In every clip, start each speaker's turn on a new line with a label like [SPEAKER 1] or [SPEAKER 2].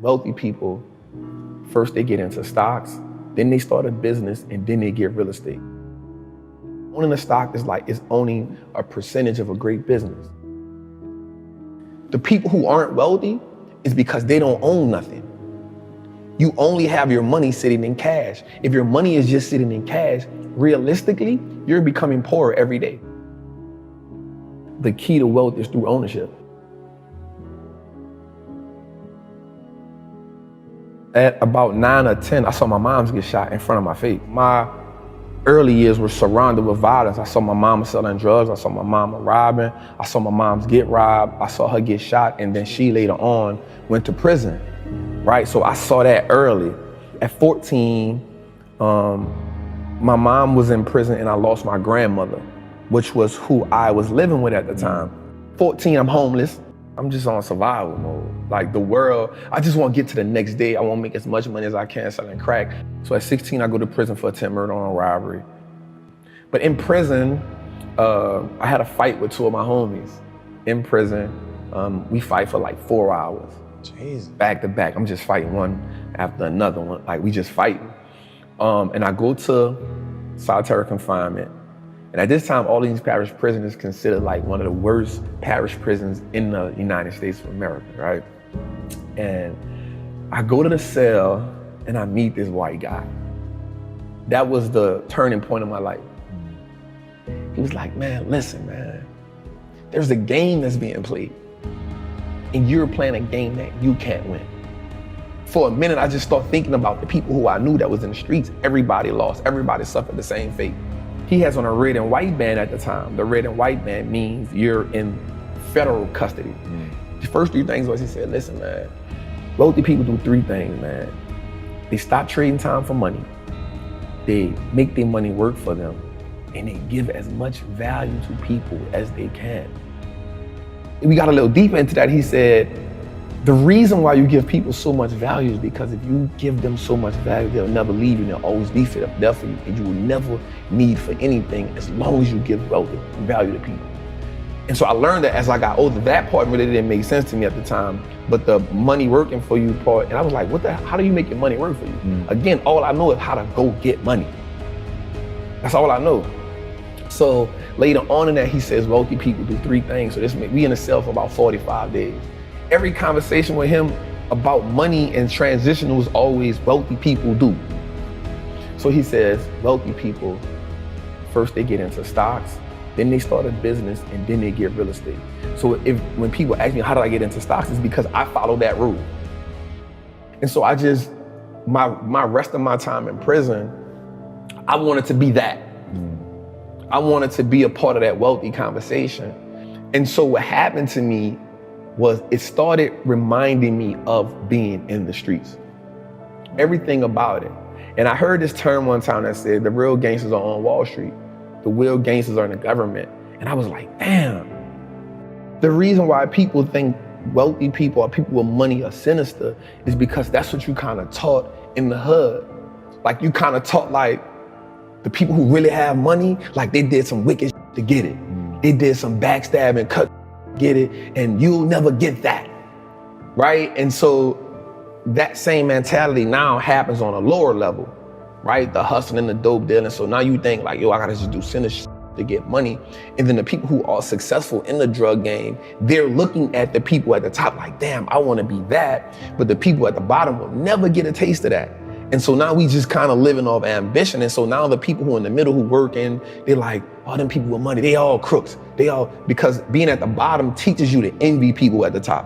[SPEAKER 1] Wealthy people, first they get into stocks, then they start a business, and then they get real estate. Owning a stock is owning a percentage of a great business. The people who aren't wealthy is because they don't own nothing. You only have your money sitting in cash. If your money is just sitting in cash, realistically, you're becoming poorer every day. The key to wealth is through ownership. At about 9 or 10, I saw my moms get shot in front of my face. My early years were surrounded with violence. I saw my mama selling drugs. I saw my mama robbing. I saw my moms get robbed. I saw her get shot, and then she later on went to prison, right? So I saw that early. At 14, my mom was in prison and I lost my grandmother, which was who I was living with at the time. 14, I'm homeless. I'm just on survival mode. Like the world, I just want to get to the next day. I want to make as much money as I can selling crack. So at 16, I go to prison for attempted murder on robbery. But in prison, I had a fight with two of my homies. In prison, we fight for like 4 hours.
[SPEAKER 2] Jeez.
[SPEAKER 1] Back to back, I'm just fighting one after another one. Like we just fighting. And I go to solitary confinement. And at this time, all these parish prisons is considered like one of the worst parish prisons in the United States of America, right? And I go to the cell and I meet this white guy. That was the turning point of my life. He was like, man, listen, man, there's a game that's being played and you're playing a game that you can't win. For a minute, I just started thinking about the people who I knew that was in the streets. Everybody lost, everybody suffered the same fate. He has on a red and white band at the time. The red and white band means you're in federal custody. The first 3 things was he said, listen, man, wealthy people do 3 things, man. They stop trading time for money. They make their money work for them. And they give as much value to people as they can. We got a little deeper into that. He said, the reason why you give people so much value is because if you give them so much value, they'll never leave you and they'll always be there for you. And you will never need for anything as long as you give wealth and value to people. And so I learned that as I got older. That part really didn't make sense to me at the time, but the money working for you part, and I was like, how do you make your money work for you? Again, all I know is how to go get money. That's all I know. So later on in that, he says, wealthy people do 3 things. So we in the cell for about 45 days. Every conversation with him about money and transition was always wealthy people do. So he says, wealthy people, first they get into stocks, then they start a business, and then they get real estate. So when people ask me, how did I get into stocks? It's because I follow that rule. And so my rest of my time in prison, I wanted to be that. I wanted to be a part of that wealthy conversation. And so what happened to me was it started reminding me of being in the streets. Everything about it. And I heard this term one time that said, the real gangsters are on Wall Street. The real gangsters are in the government. And I was like, damn. The reason why people think wealthy people or people with money are sinister is because that's what you kind of taught in the hood. Like you kind of taught like the people who really have money, like they did some wicked shit to get it. They did some backstabbing, cut, get it, and you'll never get that, right? And so that same mentality now happens on a lower level, right? The hustling, the dope dealing. So now you think like, yo, I gotta just do sinister shit to get money. And then the people who are successful in the drug game, they're looking at the people at the top like, damn, I wanna be that. But the people at the bottom will never get a taste of that. And so now we just kind of living off ambition. And so now the people who are in the middle who working, they're like, oh, them people with money, they all crooks. Because being at the bottom teaches you to envy people at the top.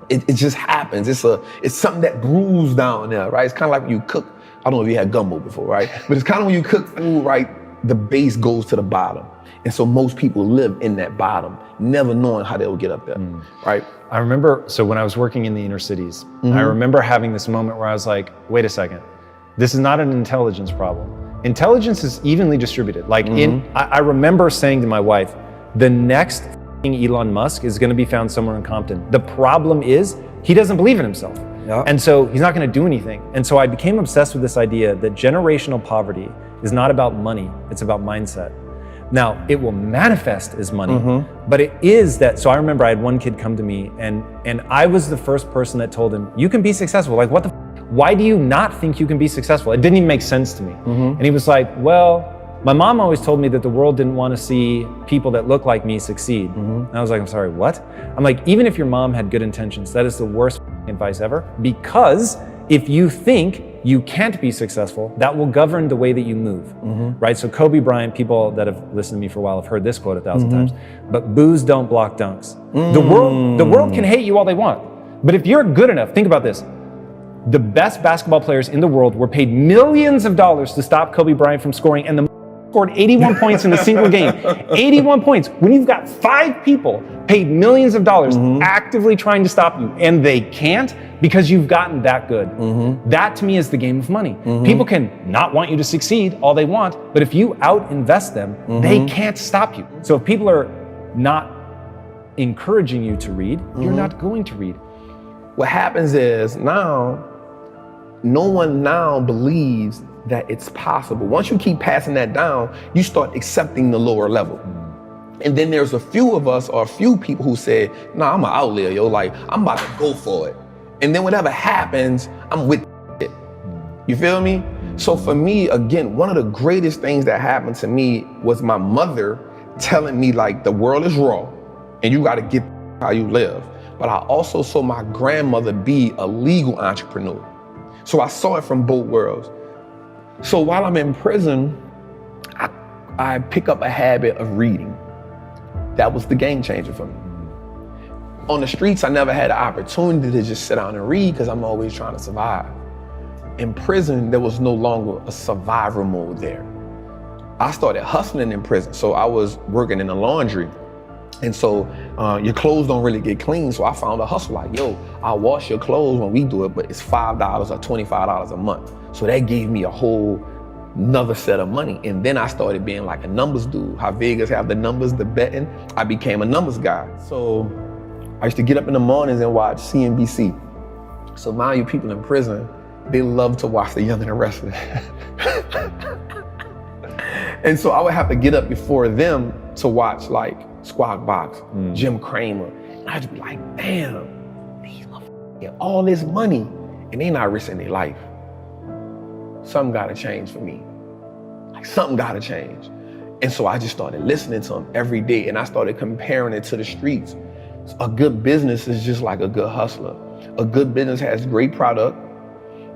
[SPEAKER 1] It just happens. It's something that brews down there, right? It's kind of like when you cook. I don't know if you had gumbo before, right? But it's kind of when you cook food, right? The base goes to the bottom. And so most people live in that bottom, never knowing how they'll get up there, right?
[SPEAKER 2] I remember, so when I was working in the inner cities, I remember having this moment where I was like, wait a second, this is not an intelligence problem. Intelligence is evenly distributed. Like I remember saying to my wife, the next Elon Musk is gonna be found somewhere in Compton. The problem is, he doesn't believe in himself. And so he's not gonna do anything. And so I became obsessed with this idea that generational poverty is not about money, it's about mindset. Now, it will manifest as money, but it is that. So I remember I had one kid come to me, and I was the first person that told him, you can be successful. Like, what the why do you not think you can be successful? It didn't even make sense to me. And he was like, well, my mom always told me that the world didn't want to see people that look like me succeed. And I was like, I'm sorry, what? I'm like, even if your mom had good intentions, that is the worst advice ever, because if you think you can't be successful, that will govern the way that you move, right? So Kobe Bryant, people that have listened to me for a while have heard this quote 1,000 times, but boos don't block dunks. The world can hate you all they want, but if you're good enough, think about this. The best basketball players in the world were paid millions of dollars to stop Kobe Bryant from scoring, and the scored 81 points in a single game. 81 points. When you've got 5 people paid millions of dollars actively trying to stop you, and they can't because you've gotten that good. That to me is the game of money. People can not want you to succeed all they want, but if you out-invest them, they can't stop you. So if people are not encouraging you to read, you're not going to read.
[SPEAKER 1] What happens is now, no one now believes that it's possible. Once you keep passing that down, you start accepting the lower level. And then there's a few of us or a few people who say, nah, I'm an outlier, yo, like I'm about to go for it. And then whatever happens, I'm with it. You feel me? So for me, again, one of the greatest things that happened to me was my mother telling me like the world is raw and you gotta get how you live. But I also saw my grandmother be a legal entrepreneur. So I saw it from both worlds. So while I'm in prison, I pick up a habit of reading. That was the game changer for me. On the streets, I never had the opportunity to just sit down and read because I'm always trying to survive. In prison, there was no longer a survivor mode there. I started hustling in prison. So I was working in the laundry. And so your clothes don't really get clean. So I found a hustle like, yo, I'll wash your clothes when we do it, but it's $5 or $25 a month. So that gave me a whole another set of money. And then I started being like a numbers dude. How Vegas have the numbers, the betting, I became a numbers guy. So I used to get up in the mornings and watch CNBC. So mind you, people in prison, they love to watch The Young and the Restless. And so I would have to get up before them to watch like Squawk Box, Jim Cramer. And I'd just be like, damn, these motherfuckers get all this money and they not risking their life. Something gotta change for me. Like something gotta change. And so I just started listening to them every day and I started comparing it to the streets. A good business is just like a good hustler. A good business has great product.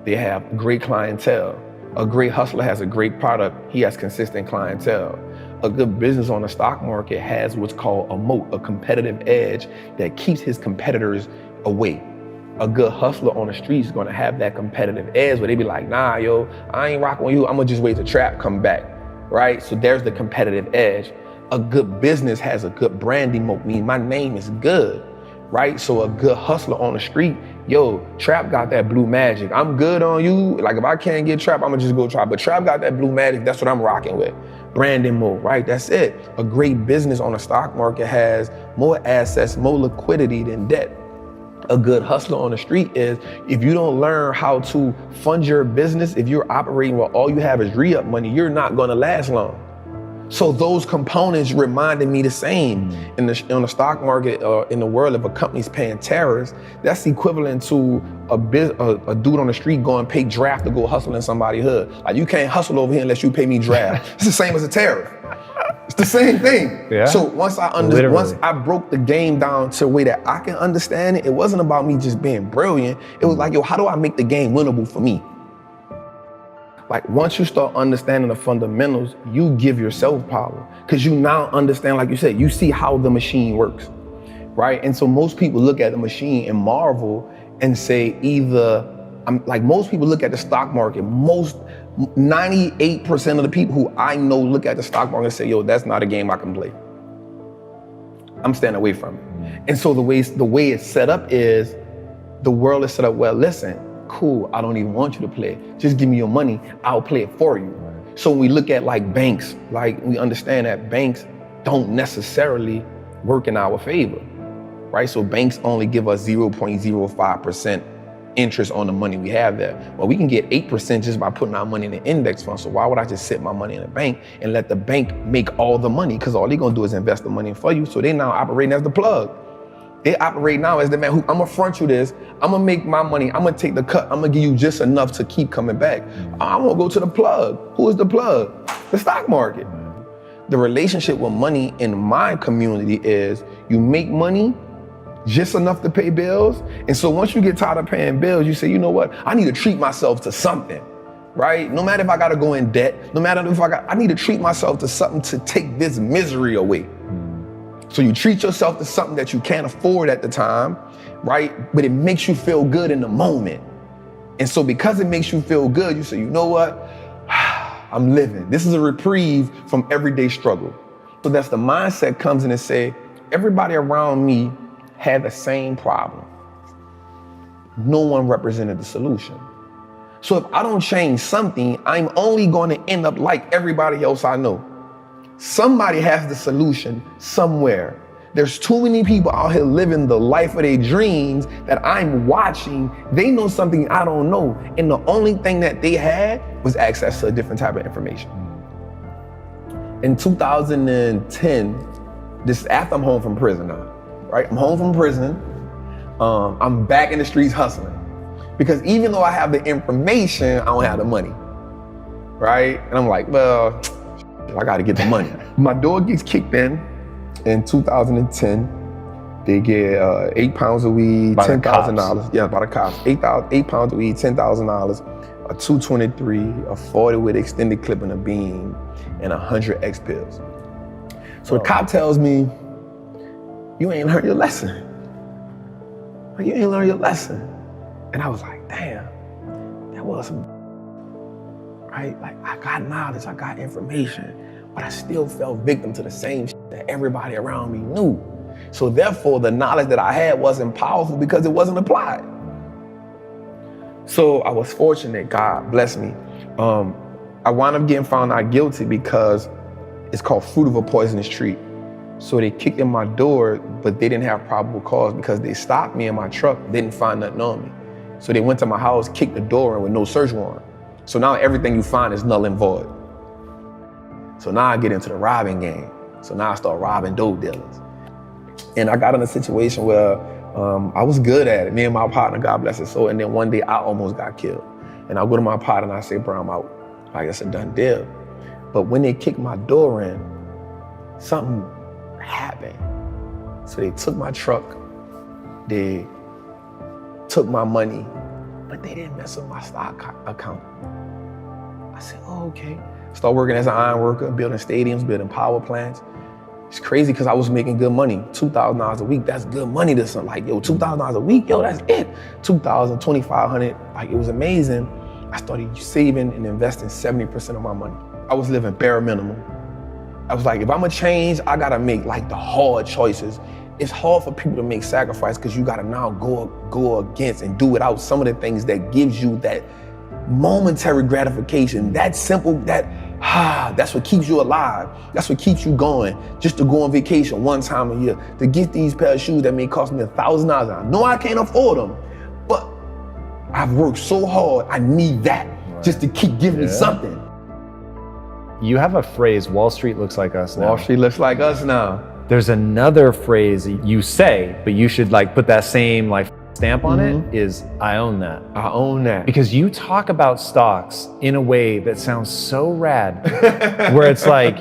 [SPEAKER 1] They have great clientele. A great hustler has a great product. He has consistent clientele. A good business on the stock market has what's called a moat, a competitive edge that keeps his competitors away. A good hustler on the street is gonna have that competitive edge where they be like, nah, yo, I ain't rocking with you. I'm gonna just wait till trap come back, right? So there's the competitive edge. A good business has a good branding moat, meaning my name is good, right? So a good hustler on the street, yo, Trap got that blue magic. I'm good on you. Like if I can't get Trap, I'm gonna just go Trap. But Trap got that blue magic, that's what I'm rocking with. Branding mode, right? That's it. A great business on the stock market has more assets, more liquidity than debt. A good hustler on the street is, if you don't learn how to fund your business, if you're operating where all you have is re-up money, you're not gonna last long. So those components reminded me the same. On the stock market, in the world, if a company's paying tariffs, that's equivalent to a dude on the street going pay draft to go hustle in somebody's hood. Like you can't hustle over here unless you pay me draft. It's the same as a tariff. It's the same thing. Yeah. So once I broke the game down to a way that I can understand it, it wasn't about me just being brilliant. It was like, yo, how do I make the game winnable for me? Like once you start understanding the fundamentals, you give yourself power because you now understand, like you said, you see how the machine works, right? And so most people look at the machine and marvel and say most people look at the stock market, 98% of the people who I know look at the stock market and say, yo, that's not a game I can play. I'm staying away from it. And so the way it's set up is, the world is set up, well, listen, cool, I don't even want you to play. Just give me your money, I'll play it for you. Right. So when we look at like banks, like we understand that banks don't necessarily work in our favor, right? So banks only give us 0.05% interest on the money we have there. Well, we can get 8% just by putting our money in an index fund. So why would I just sit my money in a bank and let the bank make all the money? Because all they're gonna do is invest the money for you. So they now operating as the plug. They operate now as the man who, I'm gonna front you this, I'm gonna make my money, I'm gonna take the cut, I'm gonna give you just enough to keep coming back. I wanna go to the plug. Who is the plug? The stock market. The relationship with money in my community is you make money just enough to pay bills. And so once you get tired of paying bills, you say, you know what? I need to treat myself to something, right? No matter if I gotta go in debt, no matter if I need to treat myself to something to take this misery away. So you treat yourself to something that you can't afford at the time, right? But it makes you feel good in the moment. And so because it makes you feel good, you say, you know what? I'm living. This is a reprieve from everyday struggle. So that's the mindset comes in and say, everybody around me had the same problem. No one represented the solution. So if I don't change something, I'm only going to end up like everybody else I know. Somebody has the solution somewhere. There's too many people out here living the life of their dreams that I'm watching. They know something I don't know. And the only thing that they had was access to a different type of information. In 2010, this is after I'm home from prison now, right? I'm home from prison. I'm back in the streets hustling. Because even though I have the information, I don't have the money, right? And I'm like, well, I gotta get the money. My door gets kicked in 2010. They get 8 pounds of weed, $10,000. Yeah, by the cops. 8 pounds of weed, $10,000, a 223, a 40 with extended clip and a beam, and 100 X pills. So the cop tells me, you ain't learned your lesson. Like, you ain't learned your lesson. And I was like, damn, that was some, right? Like, I got knowledge, I got information, but I still fell victim to the same shit that everybody around me knew. So therefore, the knowledge that I had wasn't powerful because it wasn't applied. So I was fortunate, God bless me. I wound up getting found out guilty because it's called fruit of a poisonous tree. So they kicked in my door, but they didn't have probable cause because they stopped me in my truck, didn't find nothing on me. So they went to my house, kicked the door in with no search warrant. So now everything you find is null and void. So now I get into the robbing game. So now I start robbing dope dealers. And I got in a situation where I was good at it. Me and my partner, God bless his soul. And then one day I almost got killed. And I go to my partner and I say, bro, I'm out. Like, it's a done deal. But when they kicked my door in, something happened. So they took my truck, they took my money, but they didn't mess up my stock account. I said, oh, okay. Start working as an iron worker, building stadiums, building power plants. It's crazy because I was making good money. $2,000 a week, that's good money to some. Like, yo, $2,000 a week, yo, that's it. $2,000, $2,500, like, it was amazing. I started saving and investing 70% of my money. I was living bare minimum. I was like, if I'm gonna change, I gotta make like the hard choices. It's hard for people to make sacrifice because you gotta now go against and do without some of the things that gives you that momentary gratification, that simple, that's what keeps you alive. That's what keeps you going. Just to go on vacation one time a year, to get these pair of shoes that may cost me $1,000. I know I can't afford them, but I've worked so hard, I need that just to keep giving me something.
[SPEAKER 2] You have a phrase, Wall Street looks like us now.
[SPEAKER 1] Wall Street looks like us now.
[SPEAKER 2] There's another phrase you say, but you should like put that same like stamp on it, is I own that.
[SPEAKER 1] I own that.
[SPEAKER 2] Because you talk about stocks in a way that sounds so rad, where it's like,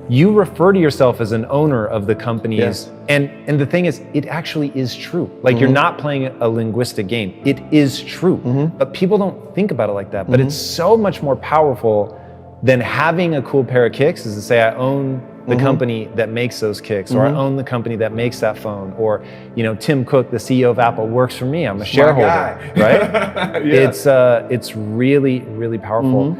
[SPEAKER 2] you refer to yourself as an owner of the companies.
[SPEAKER 1] Yes.
[SPEAKER 2] And the thing is, it actually is true. Like, you're not playing a linguistic game. It is true. But people don't think about it like that. But it's so much more powerful than having a cool pair of kicks, is to say, I own the company that makes those kicks, or I own the company that makes that phone, or, you know, Tim Cook, the CEO of Apple, works for me. I'm a shareholder, right? It's really, really powerful.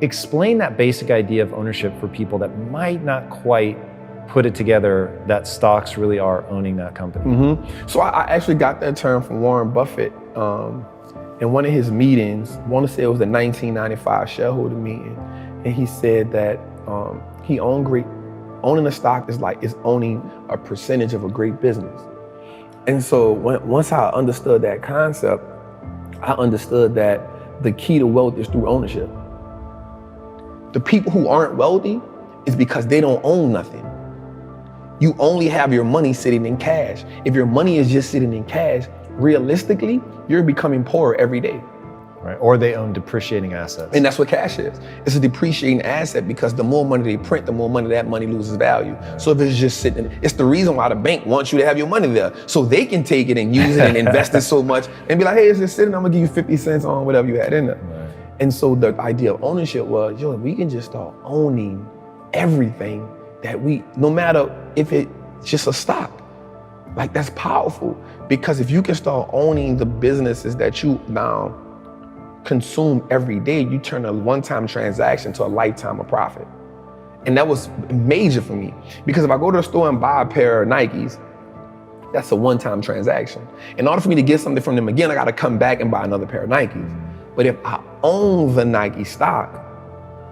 [SPEAKER 2] Explain that basic idea of ownership for people that might not quite put it together, that stocks really are owning that company.
[SPEAKER 1] So I actually got that term from Warren Buffett in one of his meetings. I want to say it was the 1995 shareholder meeting. And he said that owning a stock is owning a percentage of a great business. And so once I understood that concept, I understood that the key to wealth is through ownership. The people who aren't wealthy is because they don't own nothing. You only have your money sitting in cash. If your money is just sitting in cash, realistically, you're becoming poorer every day.
[SPEAKER 2] Right. Or they own depreciating assets.
[SPEAKER 1] And that's what cash is. It's a depreciating asset because the more money they print, the more money that money loses value. So if it's just sitting, it's the reason why the bank wants you to have your money there. So they can take it and use it and invest it so much and be like, hey, it's just sitting, I'm gonna give you 50 cents on whatever you had in there. Right. And so the idea of ownership was, yo, we can just start owning everything that no matter if it's just a stock. Like, that's powerful, because if you can start owning the businesses that you now consume every day, you turn a one-time transaction to a lifetime of profit. And that was major for me, because if I go to the store and buy a pair of Nikes, that's a one-time transaction. In order for me to get something from them again, I gotta come back and buy another pair of Nikes. But if I own the Nike stock,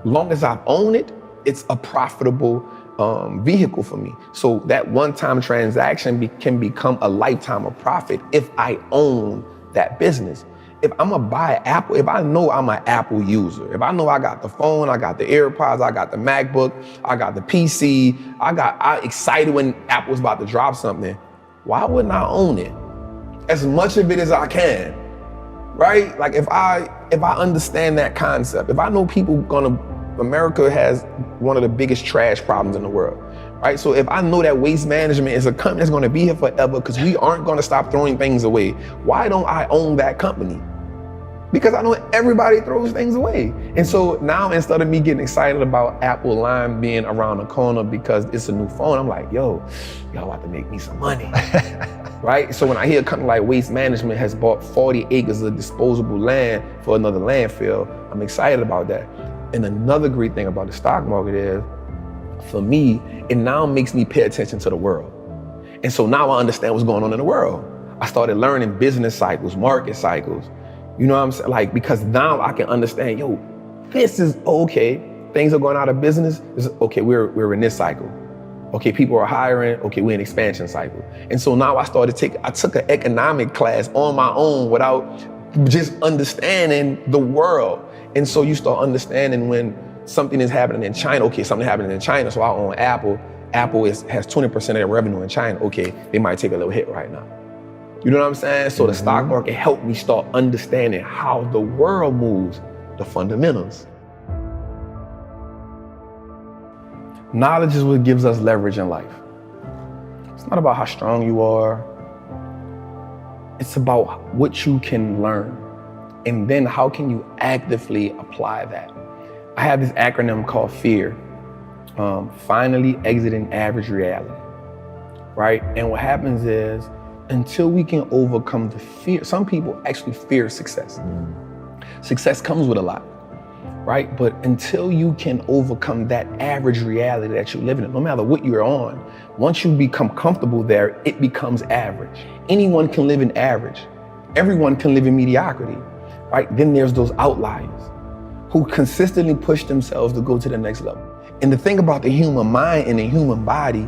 [SPEAKER 1] long as I own it, it's a profitable vehicle for me. So that one-time transaction can become a lifetime of profit if I own that business. If I'm gonna buy Apple, if I know I'm an Apple user, if I know I got the phone, I got the AirPods, I got the MacBook, I got the PC, I excited when Apple's about to drop something, why wouldn't I own it? As much of it as I can, right? Like, if I understand that concept, if I know America has one of the biggest trash problems in the world, right? So if I know that Waste Management is a company that's gonna be here forever because we aren't gonna stop throwing things away, why don't I own that company? Because I know everybody throws things away. And so now, instead of me getting excited about Apple Lime being around the corner because it's a new phone, I'm like, yo, y'all about to make me some money, right? So when I hear a company like Waste Management has bought 40 acres of disposable land for another landfill, I'm excited about that. And another great thing about the stock market is, for me, it now makes me pay attention to the world. And so now I understand what's going on in the world. I started learning business cycles, market cycles. You know what I'm saying? Like, because now I can understand, yo, this is okay. Things are going out of business. Okay, we're in this cycle. Okay, people are hiring. Okay, we're in expansion cycle. And so now I took an economic class on my own without just understanding the world. And so you start understanding when something is happening in China. Okay, something happening in China, so I own Apple. Apple has 20% of their revenue in China. Okay, they might take a little hit right now. You know what I'm saying? So the stock market helped me start understanding how the world moves, the fundamentals. Knowledge is what gives us leverage in life. It's not about how strong you are. It's about what you can learn. And then how can you actively apply that? I have this acronym called FEAR, finally exiting average reality, right? And what happens is, until we can overcome the fear, some people actually fear success. Success comes with a lot, right? But until you can overcome that average reality that you're living in, no matter what you're on, once you become comfortable there, it becomes average. Anyone can live in average. Everyone can live in mediocrity, right? Then there's those outliers who consistently push themselves to go to the next level. And the thing about the human mind and the human body,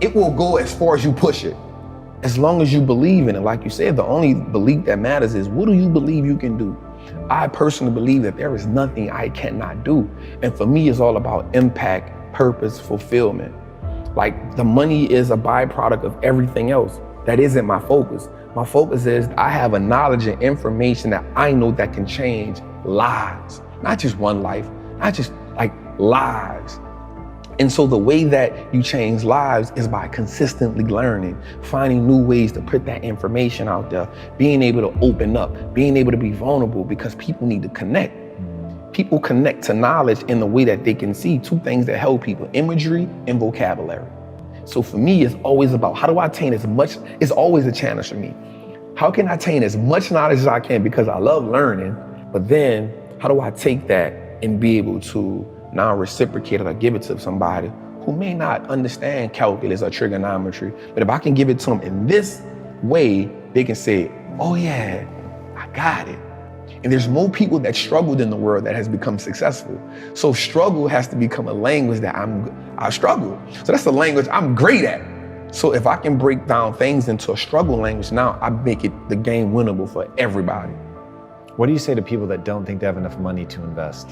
[SPEAKER 1] it will go as far as you push it. As long as you believe in it. Like you said, the only belief that matters is, what do you believe you can do? I personally believe that there is nothing I cannot do. And for me, it's all about impact, purpose, fulfillment. Like, the money is a byproduct of everything else. That isn't my focus. My focus is I have a knowledge and information that I know that can change lives. Not just one life, not just like lives. And so the way that you change lives is by consistently learning, finding new ways to put that information out there, being able to open up, being able to be vulnerable, because people need to connect. People connect to knowledge in the way that they can see two things that help people: imagery and vocabulary. So for me, it's always about, how do I attain as much? It's always a challenge for me. How can I attain as much knowledge as I can? Because I love learning, but then how do I take that and be able to now reciprocate it or give it to somebody who may not understand calculus or trigonometry, but if I can give it to them in this way, they can say, oh yeah, I got it. And there's more people that struggled in the world that has become successful. So struggle has to become a language that I struggle. So that's the language I'm great at. So if I can break down things into a struggle language, now I make it the game winnable for everybody.
[SPEAKER 2] What do you say to people that don't think they have enough money to invest?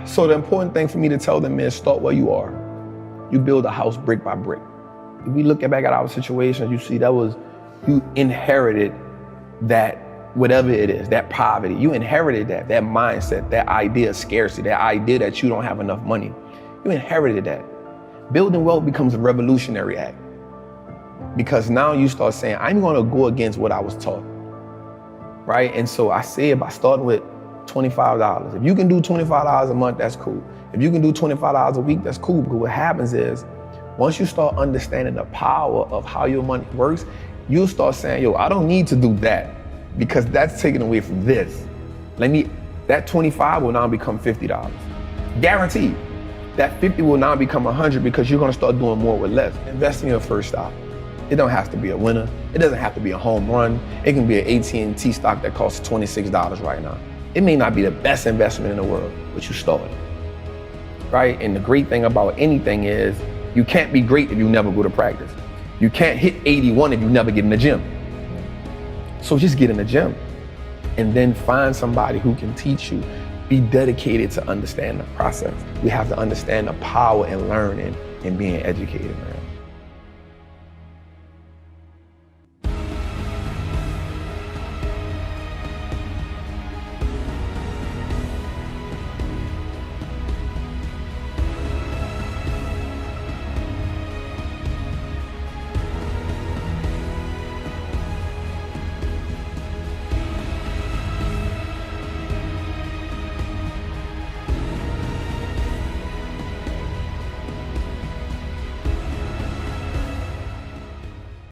[SPEAKER 1] So the important thing for me to tell them is start where you are. You build a house brick by brick. If we look back at our situation, you see you inherited that, whatever it is, that poverty. You inherited that mindset, that idea of scarcity, that idea that you don't have enough money. You inherited that. Building wealth becomes a revolutionary act. Because now you start saying, I'm gonna go against what I was taught, right? And so I said by starting with $25. If you can do $25 a month, that's cool. If you can do $25 a week, that's cool. Because what happens is, once you start understanding the power of how your money works, you'll start saying, yo, I don't need to do that because that's taken away from this. That 25 will now become $50. Guaranteed. That 50 will now become 100 because you're gonna start doing more with less. Invest in your first stock. It don't have to be a winner. It doesn't have to be a home run. It can be an AT&T stock that costs $26 right now. It may not be the best investment in the world, but you started, right? And the great thing about anything is you can't be great if you never go to practice. You can't hit 81 if you never get in the gym. So just get in the gym and then find somebody who can teach you. Be dedicated to understand the process. We have to understand the power in learning and being educated, man.